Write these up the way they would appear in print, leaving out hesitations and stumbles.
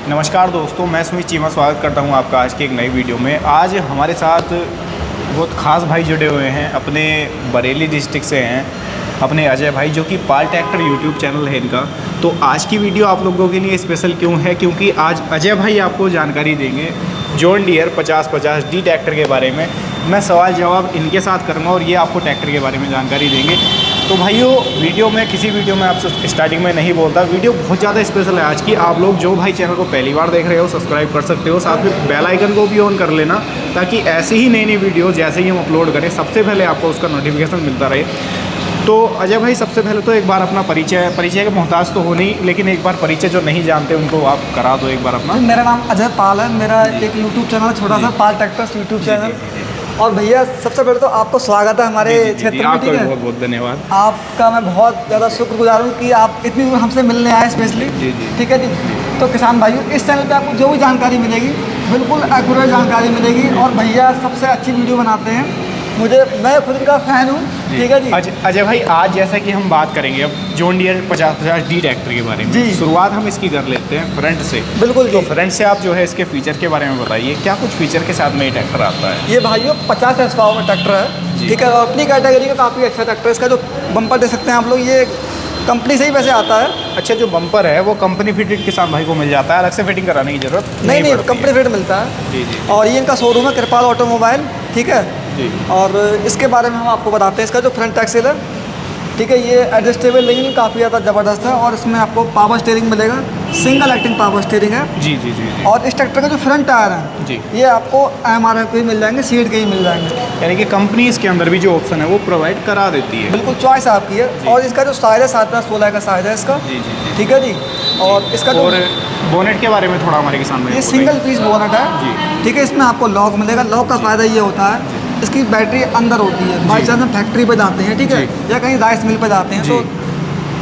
नमस्कार दोस्तों, मैं सुमित चीमा स्वागत करता हूं आपका आज की एक नई वीडियो में। आज हमारे साथ बहुत ख़ास भाई जुड़े हुए हैं, अपने बरेली डिस्ट्रिक्ट से हैं, अपने अजय भाई, जो कि पाल ट्रैक्टर यूट्यूब चैनल है इनका। तो आज की वीडियो आप लोगों के लिए स्पेशल क्यों है, क्योंकि आज अजय भाई आपको जानकारी देंगे जॉन डियर 5050 डी ट्रैक्टर के बारे में। मैं सवाल जवाब इनके साथ करूँगा और ये आपको ट्रैक्टर के बारे में जानकारी देंगे। तो भाइयों, वीडियो में किसी वीडियो में आपसे स्टार्टिंग में नहीं बोलता, वीडियो बहुत ज़्यादा स्पेशल है आज की। आप लोग जो भाई चैनल को पहली बार देख रहे हो सब्सक्राइब कर सकते हो, साथ में बेल आइकन को भी ऑन कर लेना, ताकि ऐसे ही नई नई वीडियो जैसे ही हम अपलोड करें सबसे पहले आपको उसका नोटिफिकेशन मिलता रहे। तो अजय भाई, सबसे पहले तो एक बार अपना परिचय के मोहताज तो हो नहीं, लेकिन एक बार परिचय जो नहीं जानते उनको आप करा दो एक बार अपना। मेरा नाम अजय पाल है, मेरा एक यूट्यूब चैनल छोटा सा पाल ट्रैक्टर्स यूट्यूब चैनल। और भैया, सबसे पहले तो आपको स्वागत है हमारे क्षेत्र में। आपका बहुत बहुत धन्यवाद। आपका मैं बहुत ज़्यादा शुक्रगुजार हूँ कि आप इतनी दूर हमसे मिलने आए स्पेशली। ठीक है जी। तो किसान भाइयों, इस चैनल पे आपको जो भी जानकारी मिलेगी बिल्कुल एक्यूरेट जानकारी मिलेगी, और भैया सबसे अच्छी वीडियो बनाते हैं। मैं खुद इनका फ़ैन हूँ। ठीक है जी। अजय भाई, आज जैसा कि हम बात करेंगे अब जॉन डियर 5050 डी ट्रैक्टर के बारे में जी। शुरुआत हम इसकी कर लेते हैं फ्रंट से। बिल्कुल जी। तो फ्रंट से आप जो है इसके फीचर के बारे में बताइए, क्या कुछ फीचर के साथ में ये ट्रैक्टर आता है? ये भाइयों 50 HP का ट्रैक्टर है। ठीक है, और अपनी कैटेगरी का काफ़ी अच्छा ट्रैक्टर है। इसका जो बम्पर दे सकते हैं आप लोग, ये कंपनी से ही वैसे आता है। अच्छा, जो बम्पर है वो कंपनी फिटेड किसान भाई को मिल जाता है, अलग से फिटिंग कराने की जरूरत नहीं, कंपनी फिट मिलता है। जी जी। और ये इनका शोरूम है कृपाल ऑटोमोबाइल। ठीक है जी। और इसके बारे में हम आपको बताते हैं। इसका जो फ्रंट एक्सेल है, ठीक है, ये एडजस्टेबल लेकिन काफ़ी ज़्यादा ज़बरदस्त है, और इसमें आपको पावर स्टीयरिंग मिलेगा, सिंगल एक्टिंग पावर स्टीयरिंग है। जी जी जी जी। और इस ट्रैक्टर का जो फ्रंट टायर है जी, ये आपको MRF के ही मिल जाएंगे, सीट के ही मिल जाएंगे। यानी कि कंपनी इसके अंदर भी जो ऑप्शन है वो प्रोवाइड करा देती है। बिल्कुल चॉइस आपकी है। और इसका जो साइज है 7x16 का साइज है इसका। जी जी। ठीक है जी। और इसका जो बोनेट के बारे में थोड़ा हमारे किसान भाई ये सिंगल पीस बोनट है जी। ठीक है, इसमें आपको लॉक मिलेगा। लॉक का फ़ायदा ये होता है, इसकी बैटरी अंदर होती है। बाई चांस हम फैक्ट्री पे जाते हैं, ठीक है, या कहीं राइस मिल पे जाते हैं, तो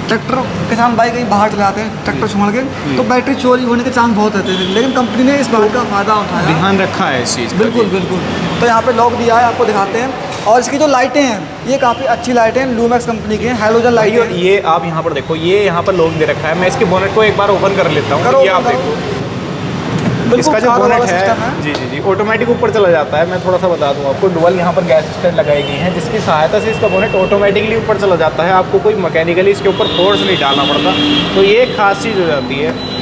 ट्रैक्टर किसान भाई कहीं बाहर चलाते हैं ट्रैक्टर छोड़ के, तो बैटरी चोरी होने के चांस बहुत रहते हैं। लेकिन कंपनी ने इस बात का फ़ायदा उठाया, ध्यान रखा है इस चीज़ का। बिल्कुल बिल्कुल। तो यहाँ पे लॉक दिया है, आपको दिखाते हैं। और इसकी जो लाइटें हैं ये काफ़ी अच्छी लाइटें हैं, लूमैक्स कंपनी की हैं, हैलोजन लाइट है। ये आप यहाँ पर देखो, ये यहाँ पर लॉक दे रखा है। मैं इसके बोनेट को एक बार ओपन कर लेता हूँ। ये आप देखो, इसका जो बोनेट है जी जी जी ऑटोमेटिक ऊपर चला जाता है। मैं थोड़ा सा बता दूं आपको, डुअल यहाँ पर गैस स्टैंड लगाई गई हैं, जिसकी सहायता से इसका बोनेट ऑटोमेटिकली ऊपर चला जाता है। आपको कोई मैकेनिकली इसके ऊपर फोर्स नहीं डालना पड़ता, तो ये एक खास चीज़ हो जाती है।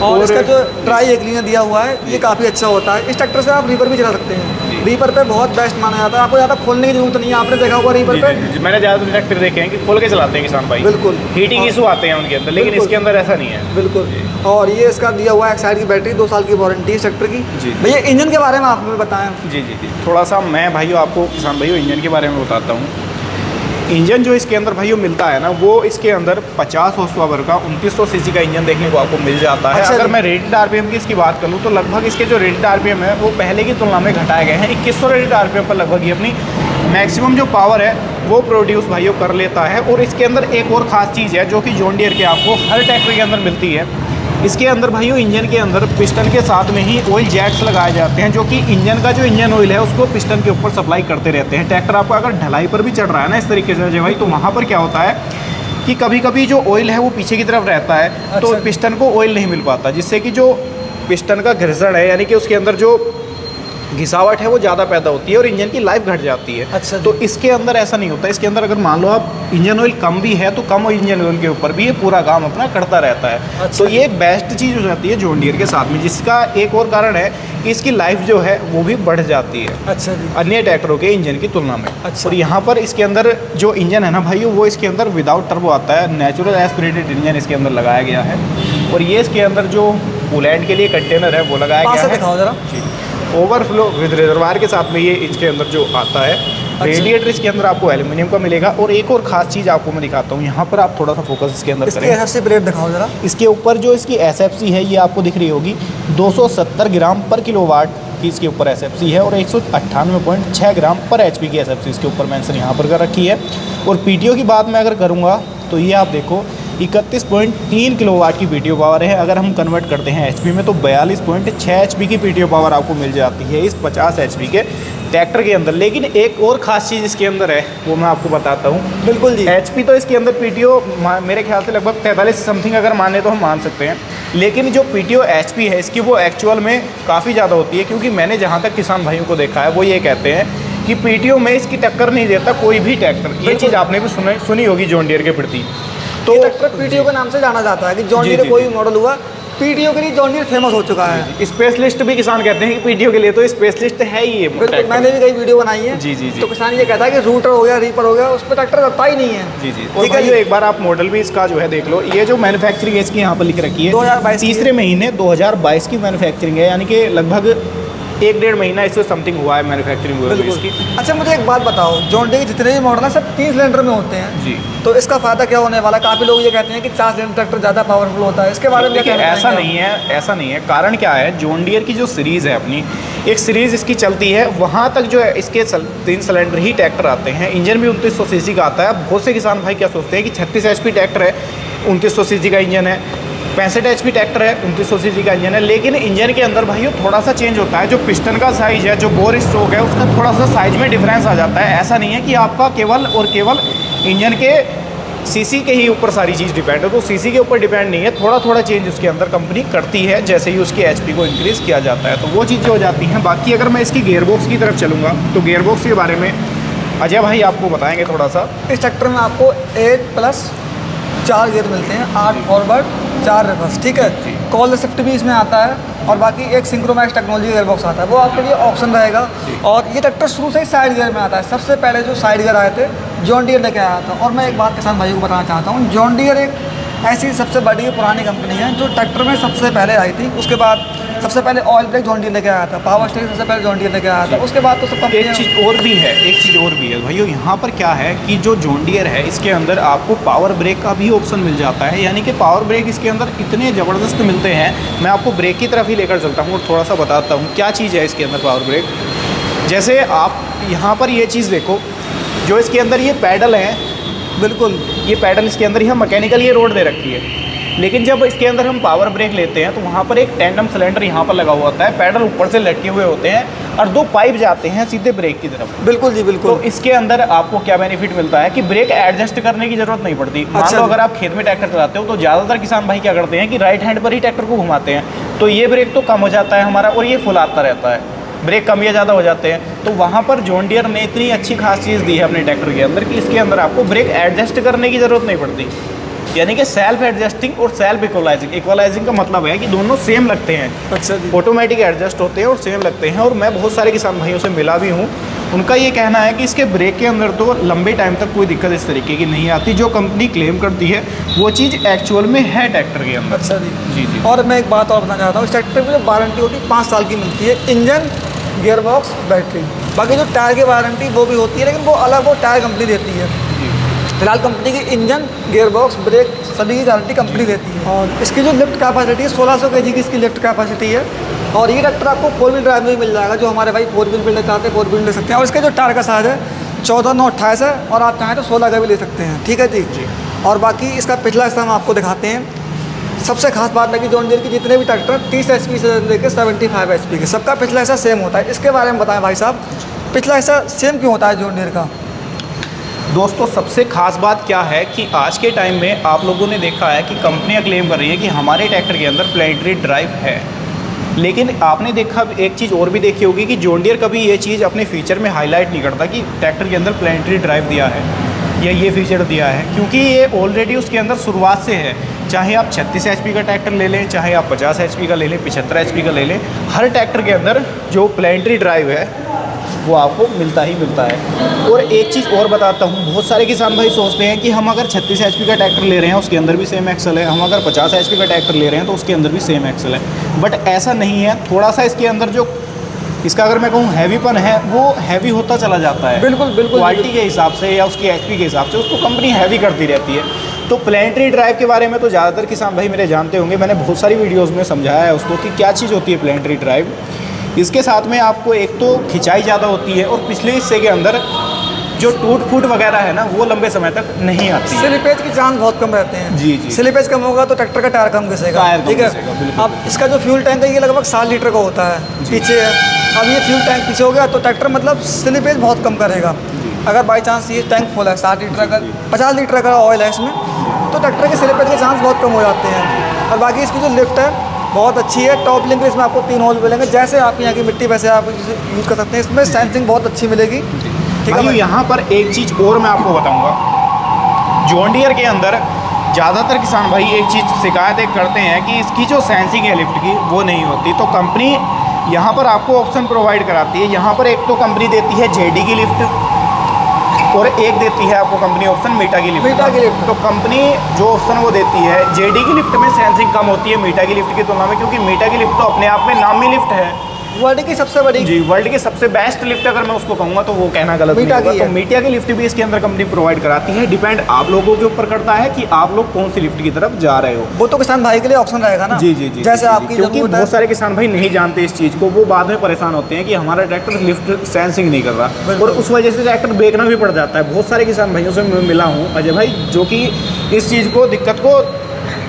और इसका जो ट्राई एक्लिनर दिया हुआ है ये काफ़ी अच्छा होता है। इस ट्रैक्टर से आप रीपर भी चला सकते हैं। रीपर पे बहुत बेस्ट माना जाता है। आपको ज़्यादा खोलने की जरूरत नहीं है। आपने देखा होगा रीपर पे, मैंने ज़्यादातर ट्रैक्टर देखे हैं कि खोल के चलाते हैं किसान भाई। बिल्कुल। हीटिंग इशू आते हैं उनके अंदर, लेकिन इसके अंदर ऐसा नहीं है। बिल्कुल। और ये इसका दिया हुआ है एक्साइड की बैटरी, 2 साल की वारंटी है इस ट्रैक्टर की। भैया, इंजन के बारे में आप हमें बताएं। जी जी जी, थोड़ा सा मैं भाइयों आपको किसान भाइयों इंजन के बारे में बताता हूँ। इंजन जो इसके अंदर भाइयों मिलता है ना, वो इसके अंदर 50 हॉर्स पावर का 2900 सीसी का इंजन देखने को आपको मिल जाता है। अच्छा, अगर मैं रेटेड आरपीएम की इसकी बात करूँ तो लगभग इसके जो रेटेड आरपीएम है वो पहले की तुलना में घटाए गए हैं। 2100 रेटेड आरपीएम पर लगभग ये अपनी मैक्सिमम जो पावर है वो प्रोड्यूस भाइयों कर लेता है। और इसके अंदर एक और ख़ास चीज़ है जो कि जॉन डियर के आपको हर ट्रैक्टर के अंदर मिलती है। इसके अंदर भाइयों इंजन के अंदर पिस्टन के साथ में ही ऑयल जैक्स लगाए जाते हैं, जो कि इंजन का जो इंजन ऑयल है उसको पिस्टन के ऊपर सप्लाई करते रहते हैं। ट्रैक्टर आपका अगर ढलाई पर भी चढ़ रहा है ना इस तरीके से भाई, तो वहाँ पर क्या होता है कि कभी कभी जो ऑयल है वो पीछे की तरफ रहता है। अच्छा। तो पिस्टन को ऑयल नहीं मिल पाता, जिससे कि जो पिस्टन का घर्षण है, यानी कि उसके अंदर जो घिसावट है वो ज़्यादा पैदा होती है और इंजन की लाइफ घट जाती है। अच्छा। तो इसके अंदर ऐसा नहीं होता। इसके अंदर अगर मान लो आप इंजन ऑयल कम भी है तो कम इंजन ऑयल के ऊपर भी ये पूरा काम अपना करता रहता है। अच्छा। तो ये एक बेस्ट चीज़ हो जाती है जॉन डियर के साथ में, जिसका एक और कारण है कि इसकी लाइफ जो है वो भी बढ़ जाती है। अच्छा जी। अन्य ट्रैक्टरों के इंजन की तुलना में। अच्छा। और यहाँ पर इसके अंदर जो इंजन है ना भाई, वो इसके अंदर विदाउट टर्बो आता है, नेचुरल एस्पिरेटेड इंजन इसके अंदर लगाया गया है। और ये इसके अंदर जो कूलेंट के लिए कंटेनर है वो लगाया गया है। दिखाओ जरा। ओवरफ्लो विद रिजर्वायर के साथ में ये इसके अंदर जो आता है। अच्छा। रेडिएटर इसके अंदर आपको एल्यूमिनियम का मिलेगा। और एक और ख़ास चीज़ आपको मैं दिखाता हूँ, यहाँ पर आप थोड़ा सा फोकस इसके अंदर करें। इसकी ब्रेड दिखाओ जरा। इसके ऊपर जो इसकी SFC है ये आपको दिख रही होगी, 270 ग्राम पर किलोवाट की इसके ऊपर SFC है, और 198.6 ग्राम पर HP की SFC इसके ऊपर मेंशन यहाँ पर कर रखी है। और PTO की बात मैं अगर करूँगा तो ये आप देखो 31.3 किलोवाट की PTO पावर है। अगर हम कन्वर्ट करते हैं HP में तो 42.6 HP की PTO पावर आपको मिल जाती है इस 50 HP के ट्रैक्टर के अंदर। लेकिन एक और ख़ास चीज़ इसके अंदर है वो मैं आपको बताता हूँ। बिल्कुल जी। HP तो इसके अंदर PTO मेरे ख्याल से लगभग 43 समथिंग अगर माने तो हम मान सकते हैं। लेकिन जो PTO HP है इसकी वो एक्चुअल में काफ़ी ज़्यादा होती है, क्योंकि मैंने जहाँ तक किसान भाइयों को देखा है वो ये कहते हैं कि PTO में इसकी टक्कर नहीं देता कोई भी ट्रैक्टर। ये चीज़ आपने भी सुनी होगी जॉन डियर के प्रति। तो ट्रैक्टर PTO के नाम से जाना जाता है कि जॉन डियर कोई मॉडल हुआ PTO के लिए जॉन डियर फेमस हो चुका है। स्पेशलिस्ट भी किसान कहते हैं कि PTO के लिए तो स्पेशलिस्ट है ही ये। बिल्कुल, मैंने भी कई वीडियो बनाई है। जी। तो किसान ये कहता है कि रूटर हो गया, रीपर हो गया, उस पर ट्रैक्टर रहता ही नहीं है। जी। ठीक है, एक बार आप मॉडल भी इसका जो है देख लो। ये जो मैन्युफैक्चरिंग है इसकी यहाँ पर लिख रखी है 2022 तीसरे महीने 2022 की मैन्युफैक्चरिंग है, यानी कि लगभग 1-1.5 महीना इससे समथिंग हुआ है मैन्युफैक्चरिंग हुई है इसकी। अच्छा, मुझे एक बात बताओ, जॉन डियर के जितने भी मॉडल हैं सब 3 सिलेंडर में होते हैं जी। तो इसका फायदा क्या होने वाला? काफ़ी लोग ये कहते हैं कि 4 सिलेंडर ट्रैक्टर ज़्यादा पावरफुल होता है, इसके बारे में क्या? ऐसा नहीं है। कारण क्या है, जॉन डियर की जो सीरीज़ है अपनी, एक सीरीज़ इसकी चलती है, वहाँ तक जो है इसके 3 सिलेंडर ही ट्रैक्टर आते हैं। इंजन भी 2900 सीसी का आता है। बहुत से किसान भाई क्या सोचते हैं कि 36 HP ट्रैक्टर है, 2900 सीसी का इंजन है, 65 HP ट्रैक्टर है, 2900 सीसी का इंजन है। लेकिन इंजन के अंदर भाई थोड़ा सा चेंज होता है, जो पिस्टन का साइज़ है, जो बोर स्ट्रोक है, उसका थोड़ा सा साइज़ में डिफरेंस आ जाता है। ऐसा नहीं है कि आपका केवल और केवल इंजन के सीसी के ही ऊपर सारी चीज़ डिपेंड है, तो सीसी के ऊपर डिपेंड नहीं है। थोड़ा चेंज उसके अंदर कंपनी करती है जैसे ही उसके HP को इंक्रीज़ किया जाता है, तो वो चीज़ें हो जाती हैं। बाकी अगर मैं इसकी गियरबॉक्स की तरफ चलूँगा तो गियरबॉक्स के बारे में अजय भाई आपको बताएंगे थोड़ा सा। इस ट्रैक्टर में आपको 8+4 गियर मिलते हैं, 8 फॉरवर्ड 4 रिवर्स, ठीक है। कॉल शिफ्ट भी इसमें आता है और बाकी एक सिंक्रोमैक्स टेक्नोलॉजी गियरबॉक्स आता है, वो आपके लिए ऑप्शन रहेगा। और ये ट्रैक्टर शुरू से ही साइड गियर में आता है। सबसे पहले जो साइड गियर आए थे जॉन डियर लेके आया था। और मैं एक बात किसान भाइयों को बताना चाहता हूँ, जॉन डियर एक ऐसी सबसे बड़ी पुरानी कंपनी है जो ट्रैक्टर में सबसे पहले आई थी। उसके बाद सबसे पहले ऑयल ब्रेक जॉन डियर लेके आया था, पावर स्टीयरिंग सबसे पहले जॉन डियर लेके आया था। उसके बाद तो सब एक चीज़ और भी है भाइयों, यहाँ पर क्या है कि जो जॉन डियर है इसके अंदर आपको पावर ब्रेक का भी ऑप्शन मिल जाता है, यानी कि पावर ब्रेक इसके अंदर इतने ज़बरदस्त मिलते हैं। मैं आपको ब्रेक की तरफ ही लेकर चलता हूँ और थोड़ा सा बताता हूँ क्या चीज़ है इसके अंदर पावर ब्रेक। जैसे आप यहाँ पर ये चीज़ देखो, जो इसके अंदर ये पैडल हैं, बिल्कुल ये पैडल इसके अंदर यहाँ मैकेनिकल ये रोड दे रखी है। लेकिन जब इसके अंदर हम पावर ब्रेक लेते हैं तो वहाँ पर एक टैंडम सिलेंडर यहाँ पर लगा हुआ होता है, पैडल ऊपर से लटके हुए होते हैं और 2 पाइप जाते हैं सीधे ब्रेक की तरफ। बिल्कुल जी, बिल्कुल। तो इसके अंदर आपको क्या बेनिफिट मिलता है कि ब्रेक एडजस्ट करने की ज़रूरत नहीं पड़ती। मान लो अगर आप खेत में ट्रैक्टर चलाते हो तो ज़्यादातर किसान भाई क्या करते हैं कि राइट हैंड पर ही ट्रैक्टर को घुमाते हैं, तो ये ब्रेक तो कम हो जाता है हमारा और ये फुल आता रहता है, ब्रेक कम या ज़्यादा हो जाते हैं। तो वहाँ पर जॉन डियर ने इतनी अच्छी खास चीज़ दी है अपने ट्रैक्टर के अंदर कि इसके अंदर आपको ब्रेक एडजस्ट करने की ज़रूरत नहीं पड़ती, यानी कि सेल्फ एडजस्टिंग और सेल्फ इक्वलाइजिंग का मतलब है कि दोनों सेम लगते हैं। अच्छा जी। ऑटोमेटिक एडजस्ट होते हैं और सेम लगते हैं। और मैं बहुत सारे किसान भाइयों से मिला भी हूँ, उनका ये कहना है कि इसके ब्रेक के अंदर तो लंबे टाइम तक कोई दिक्कत इस तरीके की नहीं आती। जो कंपनी क्लेम करती है वो चीज़ एक्चुअल में है ट्रैक्टर के अंदर। अच्छा जी। और मैं एक बात और बताना चाहता हूँ, इस ट्रैक्टर में जो वारंटी होती है 5 साल की मिलती है, इंजन, गियरबॉक्स, बैटरी। बाकी जो टायर की वारंटी वो भी होती है, लेकिन वो अलग, वो टायर कंपनी देती है। फिलहाल कंपनी की इंजन, गियरबॉक्स, ब्रेक सभी की गारंटी कंपनी देती है। और इसकी जो लिफ्ट कैपेसिटी है 1600 kg की इसकी लिफ्ट कैपेसिटी है। और ये ट्रैक्टर आपको 4 व्हील ड्राइव में मिल जाएगा, जो हमारे भाई 4 व्हील भी ले चाहते हैं 4 व्हील ले सकते हैं। और इसका जो टायर का साइज है 14/9/28 है और आप चाहें तो 16 का भी ले सकते हैं, ठीक है जी। और बाकी इसका पिछला हिस्सा हम आपको दिखाते हैं। सबसे खास बात है कि जॉन डियर की जितने भी ट्रैक्टर 30 HP से लेकर 75 HP के, सबका पिछला हिस्सा सेम होता है। इसके बारे में बताएं भाई साहब, पिछला हिस्सा सेम क्यों होता है जॉन डियर का? दोस्तों सबसे खास बात क्या है कि आज के टाइम में आप लोगों ने देखा है कि कंपनियां क्लेम कर रही है कि हमारे ट्रैक्टर के अंदर प्लैनेटरी ड्राइव है, लेकिन आपने देखा एक चीज़ और भी देखी होगी कि जॉन डियर कभी ये चीज़ अपने फीचर में हाईलाइट नहीं करता कि ट्रैक्टर के अंदर प्लैनेटरी ड्राइव दिया है या ये फीचर दिया है, क्योंकि ये ऑलरेडी उसके अंदर शुरुआत से है। चाहे आप 36 HP का ट्रैक्टर ले लें, चाहे आप 50 HP का ले लें, 75 HP का ले लें, हर ट्रैक्टर के अंदर जो प्लैनेटरी ड्राइव है वो आपको मिलता ही मिलता है। और एक चीज़ और बताता हूँ, बहुत सारे किसान भाई सोचते हैं कि हम अगर 36 HP का ट्रैक्टर ले रहे हैं उसके अंदर भी सेम एक्सल है, हम अगर 50 HP का ट्रैक्टर ले रहे हैं तो उसके अंदर भी सेम एक्सल है। बट ऐसा नहीं है, थोड़ा सा इसके अंदर जो इसका अगर मैं कहूँ हैवीपन है वो हैवी होता चला जाता है। बिल्कुल क्वालिटी के हिसाब से या उसकी HP के हिसाब से उसको कंपनी हैवी करती रहती है। तो प्लैनेटरी ड्राइव के बारे में तो ज़्यादातर किसान भाई मेरे जानते होंगे, मैंने बहुत सारी वीडियोज़ में समझाया है उसको कि क्या चीज़ होती है प्लैनेटरी ड्राइव। इसके साथ में आपको एक तो खिंचाई ज़्यादा होती है और पिछले हिस्से के अंदर जो टूट फूट वगैरह है ना वो लंबे समय तक नहीं आती है। स्लिपेज के चांस बहुत कम रहते हैं। जी। स्लिपेज कम होगा तो ट्रैक्टर का टायर कम घिसेगा, ठीक है। अब इसका जो फ्यूल टैंक है ये लगभग 7 लीटर का होता है, पीछे है। अब ये फ्यूल टैंक पीछे हो गया तो ट्रैक्टर मतलब स्लिपेज बहुत कम करेगा। अगर बाई चांस ये टैंक फुल है 7 लीटर का, 50 लीटर का ऑयल है इसमें, तो ट्रैक्टर के स्लिपेज के चांस बहुत कम हो जाते हैं। और बाकी इसकी जो लिफ्ट है बहुत अच्छी है। टॉप लिंक इसमें आपको 3 होल मिलेंगे, जैसे आपके यहाँ की मिट्टी वैसे आप यूज़ कर सकते हैं। इसमें सेंसिंग बहुत अच्छी मिलेगी। ठीक है, यहाँ पर एक चीज़ और मैं आपको बताऊँगा। जॉन डियर के अंदर ज़्यादातर किसान भाई एक चीज़ शिकायत करते हैं कि इसकी जो सेंसिंग है लिफ्ट की वो नहीं होती। तो कंपनी यहाँ पर आपको ऑप्शन प्रोवाइड कराती है। यहाँ पर एक तो कंपनी देती है जेडी की लिफ्ट और एक देती है आपको कंपनी ऑप्शन मीटा की लिफ्ट। तो कंपनी जो ऑप्शन वो देती है जेडी की लिफ्ट में सेंसिंग कम होती है मीटा की लिफ्ट की तुलना में, क्योंकि मीटा की लिफ्ट तो अपने आप में नामी लिफ्ट है, वर्ल्ड की सबसे बड़ी। जी, वर्ल्ड की सबसे बेस्ट लिफ्ट अगर मैं उसको कहूँगा तो वो कहना गलत नहीं होगा। तो मीटा की लिफ्ट भी इसके अंदर कंपनी प्रोवाइड कराती है। डिपेंड आप लोगों के ऊपर करता है कि आप लोग कौन सी लिफ्ट की तरफ जा रहे हो। वो तो किसान भाई के लिए ऑप्शन रहेगा ना। जी जी जी, जैसे आपकी, क्योंकि बहुत सारे किसान भाई नहीं जानते इस चीज़ को, वो बाद में परेशान होते हैं कि हमारा ट्रैक्टर लिफ्ट सेंसिंग नहीं कर रहा और उस वजह से ट्रैक्टर बेचना भी पड़ जाता है। बहुत सारे किसान भाइयों से मैं मिला हूँ अजय भाई, जो कि इस चीज़ को दिक्कत को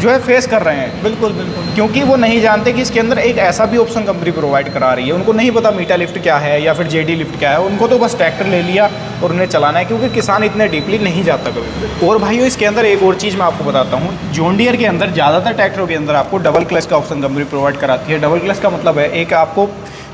जो है फेस कर रहे हैं। बिल्कुल बिल्कुल, क्योंकि वो नहीं जानते कि इसके अंदर एक ऐसा भी ऑप्शन कंपनी प्रोवाइड करा रही है। उनको नहीं पता मीटा लिफ्ट क्या है या फिर जेडी लिफ्ट क्या है, उनको तो बस ट्रैक्टर ले लिया और उन्हें चलाना है, क्योंकि किसान इतने डीपली नहीं जाता कभी। और भाइयों इसके अंदर एक और चीज़ मैं आपको बताता हूँ। जॉन डियर के अंदर ज़्यादातर ट्रैक्टरों के अंदर आपको डबल क्लच का ऑप्शन कंपनी प्रोवाइड कराती है। डबल क्लच का मतलब है एक आपको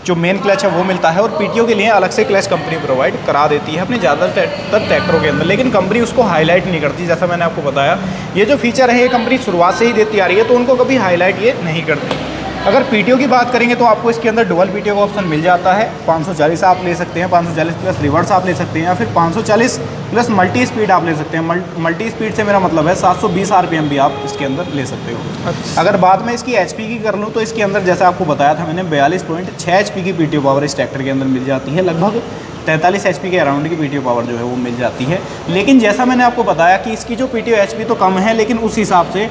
जो मेन क्लच है वो मिलता है और पीटीओ के लिए अलग से क्लच कंपनी प्रोवाइड करा देती है अपने ज़्यादातर ट्रैक्टरों के अंदर, लेकिन कंपनी उसको हाईलाइट नहीं करती। जैसा मैंने आपको बताया, ये जो फीचर है ये कंपनी शुरुआत से ही देती आ रही है, तो उनको कभी हाईलाइट ये नहीं करती। अगर पीटीओ की बात करेंगे तो आपको इसके अंदर डुअल पीटीओ का ऑप्शन मिल जाता है। 540 आप ले सकते हैं, 540 प्लस रिवर्स आप ले सकते हैं, या फिर 540 प्लस मल्टी स्पीड आप ले सकते हैं। मल्टी स्पीड से मेरा मतलब है 720 आरपीएम भी आप इसके अंदर ले सकते हो। अच्छा। अगर बात में इसकी एचपी की कर लूँ तो इसके अंदर जैसे आपको बताया था मैंने 42.6 एचपी की पीटीओ पावर इस ट्रैक्टर के अंदर मिल जाती है। लगभग 43 एचपी के अराउंड की पीटीओ पावर जो है वो मिल जाती है। लेकिन जैसा मैंने आपको बताया कि इसकी जो पीटीओ एचपी तो कम है, लेकिन उस हिसाब से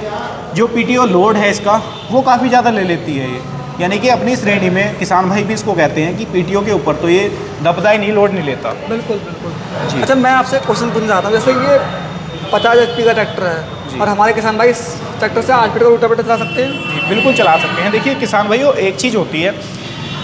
जो पीटीओ लोड है इसका वो काफ़ी ज़्यादा ले लेती है ये। यानी कि अपनी श्रेणी में किसान भाई भी इसको कहते हैं कि पीटीओ के ऊपर तो ये दबदाई नहीं, लोड नहीं लेता। बिल्कुल बिल्कुल। अच्छा, मैं आपसे क्वेश्चन पूछना चाहता हूँ। जैसे ये 50 एचपी का ट्रैक्टर है और हमारे किसान भाई इस ट्रैक्टर से 8 फीट का रोटावेटर चला सकते हैं? जी बिल्कुल चला सकते हैं। देखिए किसान भाइयों, एक चीज़ होती है,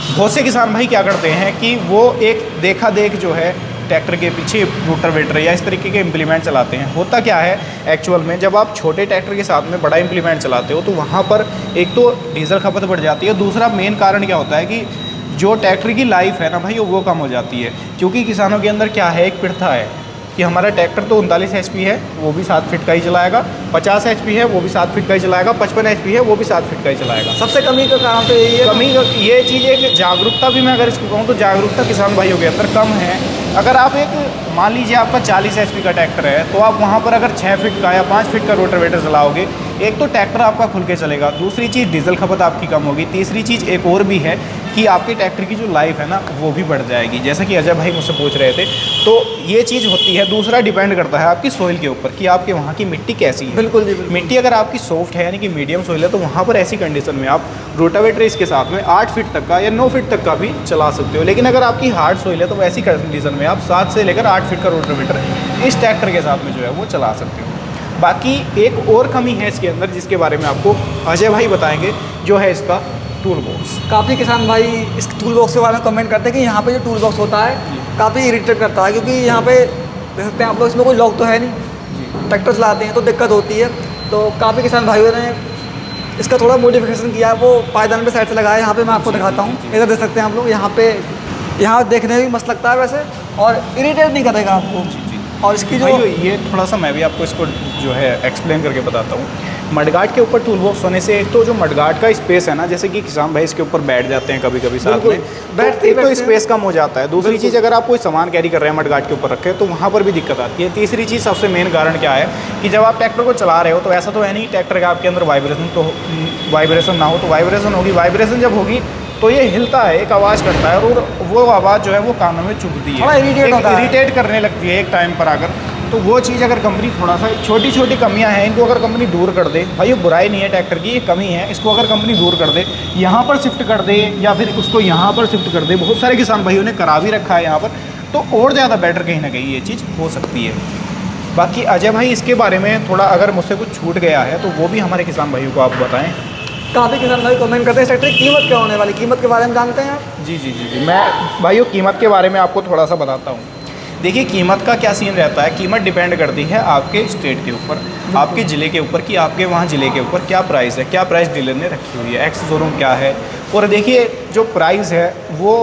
बहुत से किसान भाई क्या करते हैं कि वो एक देखा देख जो है ट्रैक्टर के पीछे रोटावेटर या इस तरीके के इम्प्लीमेंट चलाते हैं। होता क्या है एक्चुअल में, जब आप छोटे ट्रैक्टर के साथ में बड़ा इम्प्लीमेंट चलाते हो तो वहाँ पर एक तो डीजल खपत बढ़ जाती है, दूसरा मेन कारण क्या होता है कि जो ट्रैक्टर की लाइफ है ना भाई वो कम हो जाती है। क्योंकि किसानों के अंदर क्या है, एक प्रथा है कि हमारा ट्रैक्टर तो 39 एचपी है वो भी 7 फीट का ही चलाएगा, 50 एचपी है वो भी 7 फीट का ही चलाएगा, 55 एचपी है वो भी 7 फीट का ही चलाएगा। सबसे कमी का कारण तो यही है। कमी ये चीज़ है कि जागरूकता भी, मैं अगर इसको कहूँ तो जागरूकता किसान भाइयों के अंदर कम है। अगर आप एक मान लीजिए आपका 40 एचपी का ट्रैक्टर है तो आप वहाँ पर अगर 6 फीट का या 5 फीट का रोटावेटर चलाओगे, एक तो ट्रैक्टर आपका खुल के चलेगा, दूसरी चीज़ डीजल खपत आपकी कम होगी, तीसरी चीज़ एक और भी है कि आपके ट्रैक्टर की जो लाइफ है ना वो भी बढ़ जाएगी। जैसा कि अजय भाई मुझसे पूछ रहे थे, तो ये चीज़ होती है। दूसरा डिपेंड करता है आपकी सोइल के ऊपर कि आपके वहाँ की मिट्टी कैसी है। बिल्कुल जी बिल्कुल। मिट्टी अगर आपकी सॉफ्ट है यानी कि मीडियम सोइल है तो वहाँ पर ऐसी कंडीशन में आप रोटावेटर इसके साथ में 8 फीट तक का या 9 फीट तक का भी चला सकते हो। लेकिन अगर आपकी हार्ड सोइल है तो वैसी कंडीशन में आप 7 से लेकर 8 फीट का रोटावेटर इस ट्रैक्टर के साथ में जो है वो चला सकते हो। बाकी एक और कमी है इसके अंदर जिसके बारे में आपको अजय भाई बताएंगे, जो है इसका टूल बॉक्स। काफ़ी किसान भाई इस टूल बॉक्स के बारे में कमेंट करते हैं कि यहाँ पे जो टूल बॉक्स होता है काफ़ी इरिटेट करता है, क्योंकि यहाँ पे देख सकते हैं आप लोग इसमें कोई लॉक तो है नहीं, ट्रैक्टर चलाते हैं तो दिक्कत होती है। तो काफ़ी किसान भाइयों ने इसका थोड़ा मॉडिफिकेशन किया है, वो पायदान पे साइड से लगाया है। यहाँ पे मैं आपको दिखाता हूँ, इधर देख सकते हैं आप लोग। यहाँ देखने में भी मस्त लगता है वैसे, और इरिटेट नहीं करेगा आपको। और इसकी जो ये थोड़ा सा मैं भी आपको इसको जो है एक्सप्लेन करके बताता हूँ। मडगार्ड के ऊपर टूल बॉक्स होने से एक तो जो मडगार्ड का स्पेस है ना, जैसे कि किसान भाई इसके ऊपर बैठ जाते हैं कभी कभी साथ में, बैठते तो स्पेस कम हो जाता है। दूसरी चीज़, अगर आप कोई सामान कैरी कर रहे हैं मडगार्ड के ऊपर रखे तो वहाँ पर भी दिक्कत आती है। तीसरी चीज़, सबसे मेन कारण क्या है कि जब आप ट्रैक्टर को चला रहे हो तो ऐसा तो है नहीं ट्रैक्टर का आपके अंदर वाइब्रेशन ना हो, तो वाइब्रेशन होगी। वाइब्रेशन जब होगी तो ये हिलता है, एक आवाज़ करता है, और वो आवाज़ जो है वो कानों में चुभती है, इरिटेट करने लगती है एक टाइम पर आकर। तो वो चीज़ अगर कंपनी थोड़ा सा, छोटी छोटी कमियां हैं, इनको अगर कंपनी दूर कर दे, भाई ये बुराई नहीं है ट्रैक्टर की, ये कमी है, इसको अगर कंपनी दूर कर दे, यहाँ पर शिफ्ट कर दे या फिर उसको यहाँ पर शिफ्ट कर दे, बहुत सारे किसान भाइयों ने करा भी रखा है यहाँ पर, तो और ज़्यादा बेटर कहीं ना कहीं ये चीज़ हो सकती है। बाकी अजय भाई इसके बारे में थोड़ा अगर मुझसे कुछ छूट गया है तो वो भी हमारे किसान भाइयों को आप बताएँ। काफ़ी किसान भाई कमेंट करते हैं ट्रैक्टर की कीमत क्या होने वाली, कीमत के बारे में जानते हैं आप? जी जी जी जी, मैं भाइयों कीमत के बारे में आपको थोड़ा सा बताता हूँ। देखिए कीमत का क्या सीन रहता है, कीमत डिपेंड करती है आपके स्टेट के ऊपर, आपके ज़िले के ऊपर कि आपके वहाँ ज़िले के ऊपर क्या प्राइस है, क्या प्राइस डीलर ने रखी हुई है, एक्स शोरूम क्या है। और देखिए जो प्राइस है वो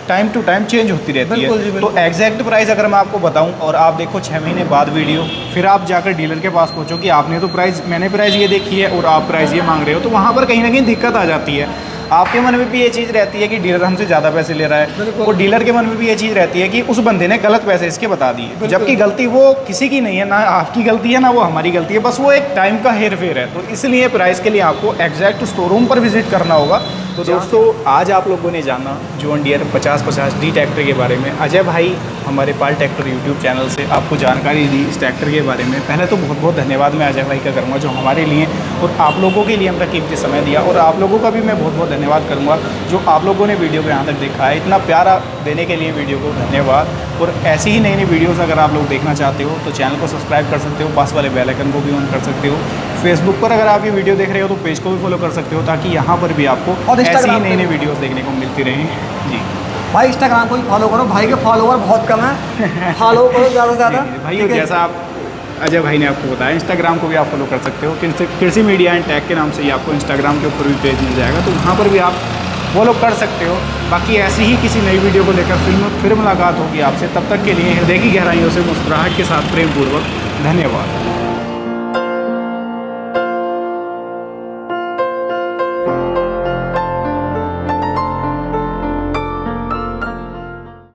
टाइम टू टाइम चेंज होती रहती है। तो एग्जैक्ट प्राइस अगर मैं आपको बताऊं और आप देखो 6 महीने बाद वीडियो, फिर आप जाकर डीलर के पास पूछो कि आपने तो प्राइस, मैंने प्राइस ये देखी है और आप प्राइस ये मांग रहे हो, तो वहाँ पर कहीं ना कहीं दिक्कत आ जाती है। आपके मन में भी ये चीज़ रहती है कि डीलर हमसे ज़्यादा पैसे ले रहा है, और डीलर के मन में भी ये चीज़ रहती है कि उस बंदे ने गलत पैसे इसके बता दिए, जबकि गलती वो किसी की नहीं है, ना आपकी गलती है ना वो हमारी गलती है, बस वो एक टाइम का हेर फेर है। तो इसलिए प्राइस के लिए आपको एग्जैक्ट शोरूम पर विजिट करना होगा। तो दोस्तों आज आप लोगों ने जाना जॉन डियर 5050D ट्रैक्टर के बारे में। अजय भाई हमारे पाल ट्रैक्टर यूट्यूब चैनल से आपको जानकारी दी इस ट्रैक्टर के बारे में। पहले तो बहुत बहुत धन्यवाद मैं अजय भाई का करूँगा जो हमारे लिए और आप लोगों के लिए अपना कीमती समय दिया, और आप लोगों का भी मैं बहुत बहुत धन्यवाद करूँगा जो आप लोगों ने वीडियो को यहाँ तक देखा है। इतना प्यारा देने के लिए वीडियो को धन्यवाद। और ऐसी ही नई नई वीडियोज़ अगर आप लोग देखना चाहते हो तो चैनल को सब्सक्राइब कर सकते हो, पास वाले बेल आइकन को भी ऑन कर सकते हो। फेसबुक पर अगर आप ये वीडियो देख रहे हो तो पेज को भी फॉलो कर सकते हो, ताकि यहाँ पर भी आपको ऐसी ही नई नई वीडियोस देखने को मिलती रहें। जी भाई इंस्टाग्राम को भी फॉलो करो, भाई के फॉलोवर बहुत कम है, फॉलो करो ज़्यादा से ज़्यादा भाई। जैसा आप अजय भाई ने आपको बताया, इंस्टाग्राम को भी आप फॉलो कर सकते हो, कृषि मीडिया एंड टैग के नाम से ही आपको इंस्टाग्राम के ऊपर भी पेज मिल जाएगा, तो वहाँ पर भी आप फॉलो कर सकते हो। बाकी ऐसी ही किसी नई वीडियो को लेकर फिर मुलाकात होगी आपसे, तब तक के लिए हृदय की गहराइयों से मुस्कुराहट के साथ प्रेम पूर्वक धन्यवाद।